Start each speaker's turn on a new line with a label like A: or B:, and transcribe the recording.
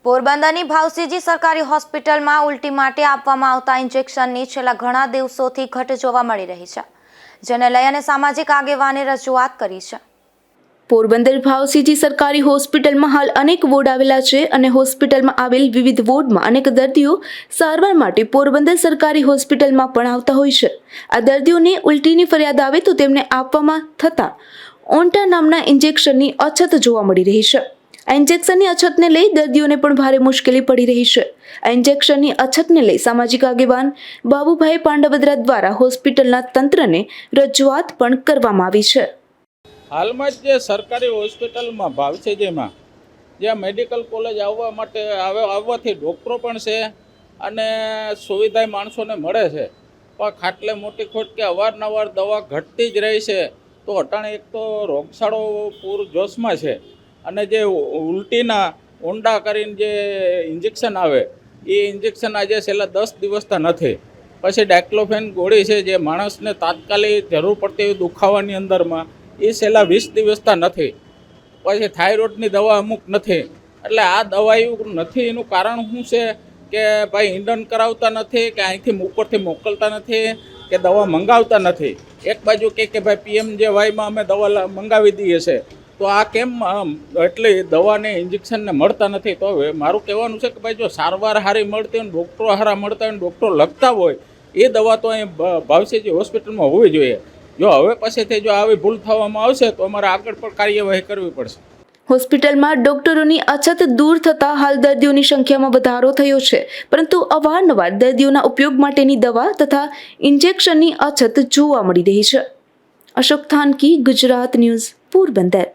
A: પોરબંદરની ભાવસીજી સરકારી હોસ્પિટલમાં ઉલટી માટે આપવામાં આવતા ઇન્જેક્શનની છેલ્લા ઘણા દિવસોથી ઘટ જોવા મળી રહી છે, જેને લઈ અને સામાજિક આગેવાને રજૂઆત કરી છે।
B: પોરબંદર ભાવસીજી સરકારી હોસ્પિટલમાં હાલ અનેક વોર્ડ આવેલા છે અને હોસ્પિટલમાં આવેલ વિવિધ વોર્ડમાં અનેક દર્દીઓ સારવાર માટે પોરબંદર સરકારી હોસ્પિટલમાં પણ આવતા હોય છે। આ દર્દીઓને ઉલટીની ફરિયાદ આવે તો તેમને આપવામાં થતા ઓન્ટા નામના ઇન્જેક્શનની અછત જોવા મળી રહી છે। આ ઇન્જેક્શનની અછતને લઈ દર્દીઓને પણ ભારે મુશ્કેલી પડી રહી છે। આ ઇન્જેક્શનની અછતને લઈ સામાજિક આગેવાન બાબુભાઈ પાંડવદરા દ્વારા હોસ્પિટલના તંત્રને રજૂઆત પણ કરવામાં આવી છે।
C: હાલમાં જ જે સરકારી હોસ્પિટલમાં ભાવસીજીમાં જ્યાં મેડિકલ કોલેજ આવવાથી ડૉક્ટરો પણ છે અને સુવિધા માણસોને મળે છે, પણ ખાટલે મોટી ખોટ કે અવારનવાર દવા ઘટતી જ રહી છે। તો અટાણે એક તો રોગચાળો પૂર જોશમાં છે અને જે ઉલટીના ઓંડા કરીને જે ઇન્જેક્શન આવે એ ઇન્જેક્શન આજે છેલ્લા 10 દિવસથી નથી। પછી ડાયક્લોફેન ગોળી છે જે માણસને તાત્કાલિક જરૂર પડતી હોય દુખાવાની અંદરમાં એ છેલ્લા 20 દિવસથી નથી। પછી થાઇરોઇડની દવા અમુક નથી। એટલે આ દવાઓ નથી એનું કારણ શું છે કે ભાઈ ઇન્ડન કરાવતા નથી કે અહીંથી ઉપરથી મોકલતા નથી કે દવા મંગાવતા નથી। એક બાજુ કે ભાઈ PMJYમાં અમે દવા મંગાવી દઈએ છીએ, તો આ કેમ એટલે દવાને ઇન્જેક્શનને મળતા નથી? તો હવે મારું કહેવાનું છે કે ભાઈ જો સારવાર સારી મળતી હોય, ડૉક્ટરો સારા મળતા હોય, ડૉક્ટરો લખતા હોય એ દવા તો અહીં ભાવસીજી હોસ્પિટલમાં હોવી જોઈએ। જો હવે પછીથી જો આવી ભૂલ થવામાં આવશે તો અમારે આગળ પણ કાર્યવાહી કરવી પડશે।
B: હોસ્પિટલમાં ડોક્ટરોની અછત દૂર થતાં હાલ દર્દીઓની સંખ્યામાં વધારો થયો છે, પરંતુ અવારનવાર દર્દીઓના ઉપયોગ માટેની દવા તથા ઇન્જેક્શનની અછત જોવા મળી રહી છે। અશોક થાનકી, ગુજરાત ન્યૂઝ, પોરબંદર।